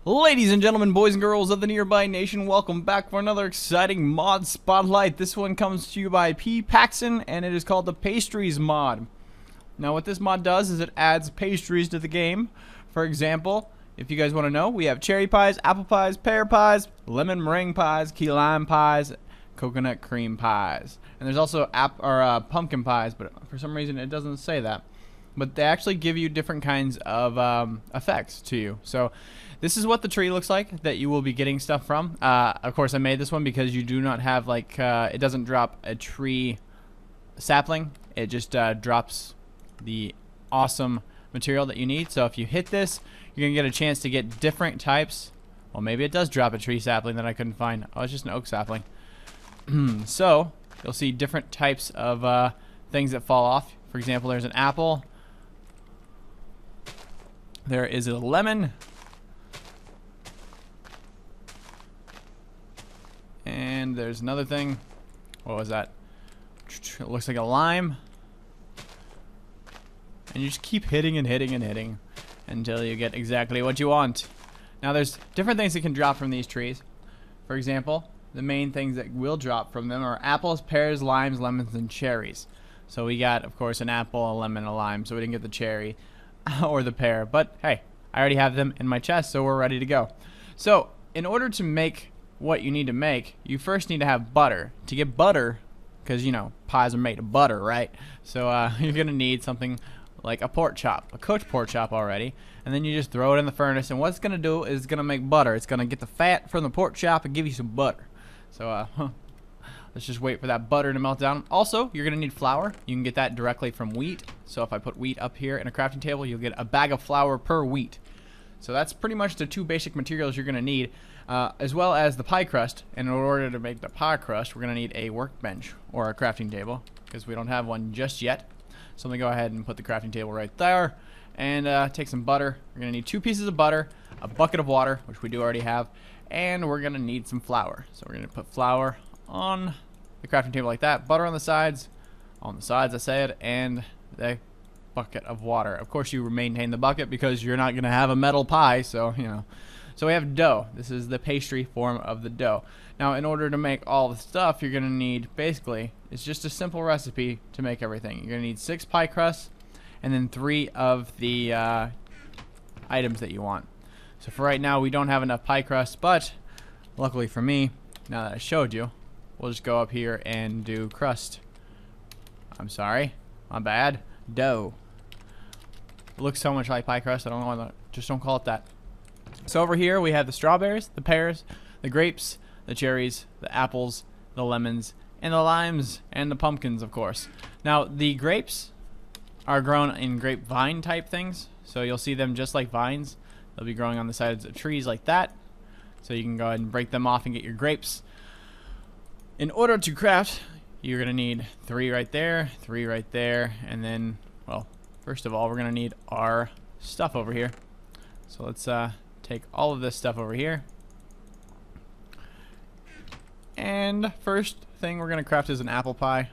Ladies and gentlemen, boys and girls of the Nearby Nation, welcome back for another exciting mod spotlight. This one comes to you by P. Paxson, and it is called the Pastries mod. Now, what this mod does is it adds pastries to the game. For example, if you guys want to know, we have cherry pies, apple pies, pear pies, lemon meringue pies, key lime pies, coconut cream pies. And there's also pumpkin pies, but for some reason it doesn't say that. But they actually give you different kinds of effects to you. So this is what the tree looks like that you will be getting stuff from. Of course, I made this one because you do not have, like, it doesn't drop a tree sapling. It just drops the awesome material that you need. So if you hit this, you're going to get a chance to get different types. Well, maybe it does drop a tree sapling that I couldn't find. Oh, it's just an oak sapling. So you'll see different types of things that fall off. For example, there's an apple. There is a lemon. And there's another thing. What was that? It looks like a lime. And you just keep hitting and hitting and hitting until you get exactly what you want. Now there's different things that can drop from these trees. For example, the main things that will drop from them are apples, pears, limes, lemons, and cherries. So we got, of course, an apple, a lemon, a lime, so we didn't get the cherry or the pear. But hey, I already have them in my chest, so we're ready to go. So in order to make what you need to make, you first need to have butter. To get butter, because, you know, pies are made of butter, right? So you're going to need something like a pork chop, a cooked pork chop already, and then you just throw it in the furnace, and what it's going to do is it's going to make butter. It's going to get the fat from the pork chop and give you some butter. So let's just wait for that butter to melt down. Also, you're going to need flour. You can get that directly from wheat. So if I put wheat up here in a crafting table, you'll get a bag of flour per wheat. So that's pretty much the two basic materials you're going to need, as well as the pie crust. And in order to make the pie crust, we're going to need a workbench or a crafting table, because we don't have one just yet. So I'm going to go ahead and put the crafting table right there, and take some butter. We're going to need 2 pieces of butter, a bucket of water, which we do already have, and we're going to need some flour. So we're going to put flour on the crafting table like that, butter on the sides I said, and the bucket of water. Of course, you maintain the bucket because you're not going to have a metal pie, so, you know. So we have dough. This is the pastry form of the dough. Now, in order to make all the stuff, you're going to need, basically, it's just a simple recipe to make everything. You're going to need 6 pie crusts and then 3 of the items that you want. So for right now, we don't have enough pie crust, but luckily for me, now that I showed you, we'll just go up here and do crust. I'm sorry, my bad. Dough. It looks so much like pie crust, I don't know why, just don't call it that. So over here, we have the strawberries, the pears, the grapes, the cherries, the apples, the lemons, and the limes, and the pumpkins, of course. Now, the grapes are grown in grapevine type things, so you'll see them just like vines. They'll be growing on the sides of trees like that, so you can go ahead and break them off and get your grapes. In order to craft, you're going to need 3 right there, 3 right there, and then, well, first of all, we're going to need our stuff over here. So let's take all of this stuff over here. And first thing we're going to craft is an apple pie.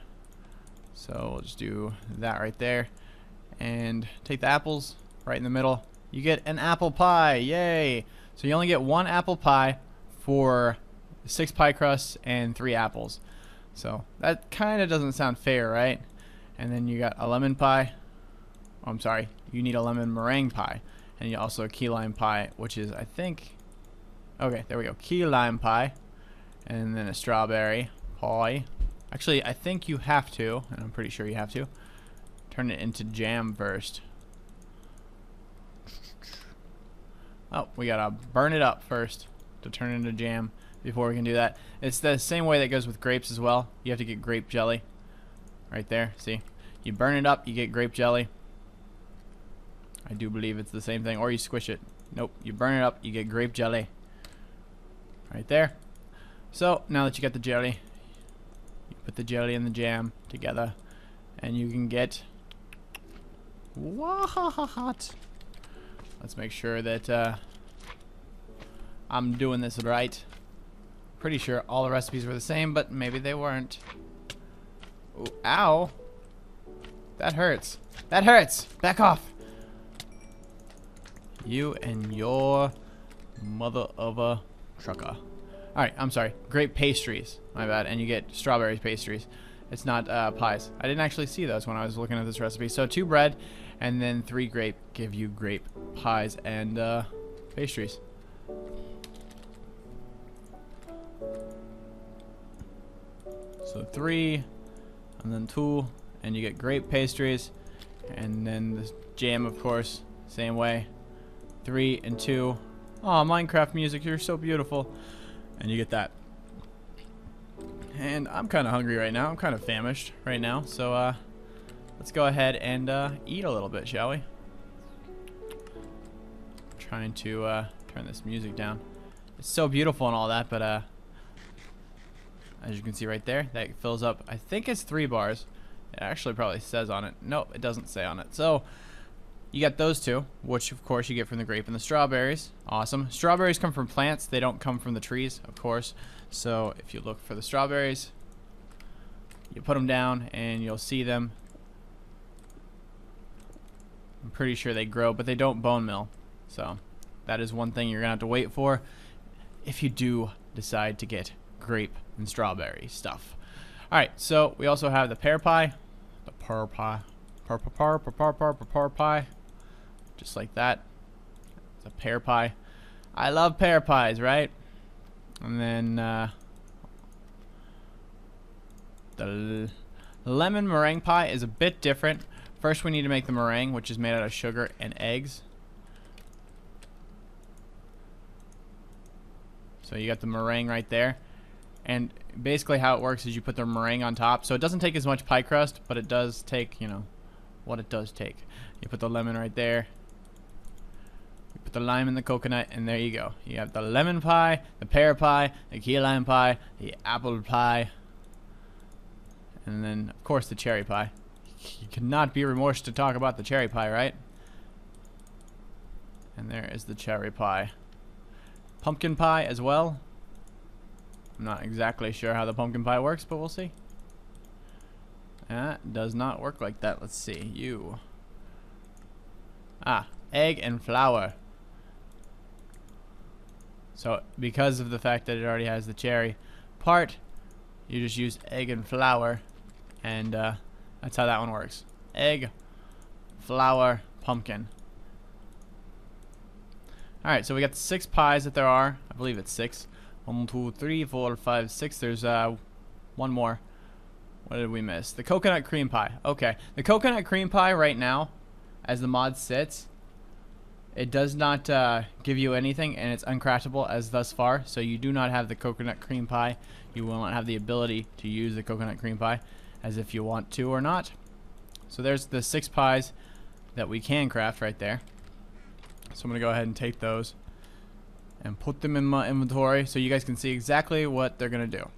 So we'll just do that right there. And take the apples right in the middle. You get an apple pie. Yay! So you only get 1 apple pie for 6 pie crusts and 3 apples. So that kind of doesn't sound fair, right? And then you got a lemon pie. Oh, I'm sorry. You need a lemon meringue pie. And you also a key lime pie, which is, I think... Okay, there we go. Key lime pie. And then a strawberry pie. Actually, I think you have to, and I'm pretty sure you have to, turn it into jam first. Oh, we gotta burn it up first to turn it into jam before we can do that. It's the same way that goes with grapes as well. You have to get grape jelly. Right there, see? You burn it up, you get grape jelly. I do believe it's the same thing. Or you squish it. Nope, you burn it up, you get grape jelly. Right there. So, now that you got the jelly, you put the jelly and the jam together, and you can get... What? Let's make sure that I'm doing this right. Pretty sure all the recipes were the same, but maybe they weren't. Ooh, ow. That hurts. That hurts. Back off. You and your Mother of a trucker. Alright, I'm sorry. Grape pastries. My bad. And you get strawberry pastries. It's not pies. I didn't actually see those when I was looking at this recipe. So 2 bread and then 3 grape give you grape pies and pastries. So 3 and then 2 and you get grape pastries. And then the jam, of course, same way. 3 and 2. Oh, Minecraft music, you're so beautiful. And you get that. And I'm kind of hungry right now. I'm kind of famished right now. So let's go ahead and eat a little bit, shall we? Trying to turn this music down. It's so beautiful and all that, but as you can see right there, that fills up, I think it's 3 bars. It actually probably says on it. Nope, it doesn't say on it. So you got those 2, which of course you get from the grape and the strawberries. Awesome. Strawberries come from plants. They don't come from the trees, of course. So if you look for the strawberries, you put them down and you'll see them. I'm pretty sure they grow, but they don't bone mill. So that is one thing you're going to have to wait for if you do decide to get grape and strawberry stuff. Alright, so we also have the pear pie. The pear pie. Pear pie. Just like that. It's a pear pie. I love pear pies, right? And then the lemon meringue pie is a bit different. First we need to make the meringue, which is made out of sugar and eggs. So you got the meringue right there. And basically how it works is you put the meringue on top. So it doesn't take as much pie crust, but it does take, you know, what it does take. You put the lemon right there. You put the lime in the coconut, and there you go. You have the lemon pie, the pear pie, the key lime pie, the apple pie, and then, of course, the cherry pie. You cannot be remorse to talk about the cherry pie, right? And there is the cherry pie. Pumpkin pie as well. I'm not exactly sure how the pumpkin pie works, but we'll see. That does not work like that. Let's see. Egg and flour. So because of the fact that it already has the cherry part, you just use egg and flour, and that's how that one works. Egg, flour, pumpkin. Alright, so we got the 6 pies that there are. I believe it's 6. 1, 2, 3, 4, 5, 6. There's one more. What did we miss? The coconut cream pie. Okay. The coconut cream pie right now, as the mod sits, it does not give you anything, and it's uncraftable as thus far. So you do not have the coconut cream pie. You will not have the ability to use the coconut cream pie as if you want to or not. So there's the 6 pies that we can craft right there. So I'm going to go ahead and take those and put them in my inventory so you guys can see exactly what they're going to do.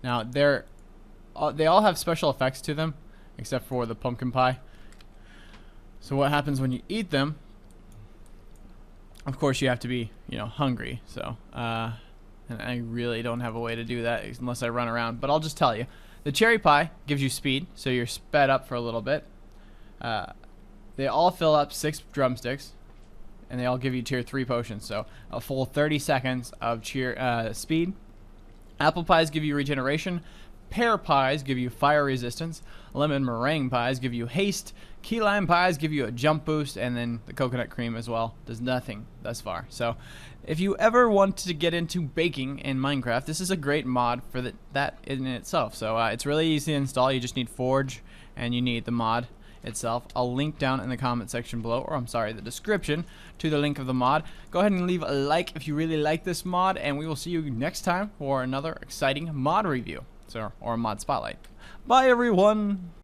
Now, they all have special effects to them, except for the pumpkin pie. So what happens when you eat them, of course you have to be, you know, hungry. So, and I really don't have a way to do that unless I run around. But I'll just tell you. The cherry pie gives you speed, so you're sped up for a little bit. They all fill up 6 drumsticks, and they all give you tier 3 potions. So a full 30 seconds of speed. Apple pies give you regeneration. Pear pies give you fire resistance. Lemon meringue pies give you haste. Key lime pies give you a jump boost, and then the coconut cream as well does nothing thus far. So if you ever want to get into baking in Minecraft, this is a great mod for that in itself. So it's really easy to install. You just need Forge and you need the mod itself. I'll link down in the comment section below, or I'm sorry, the description, to the link of the mod. Go ahead and leave a like if you really like this mod, and we will see you next time for another exciting mod review. Or a mod spotlight. Bye everyone!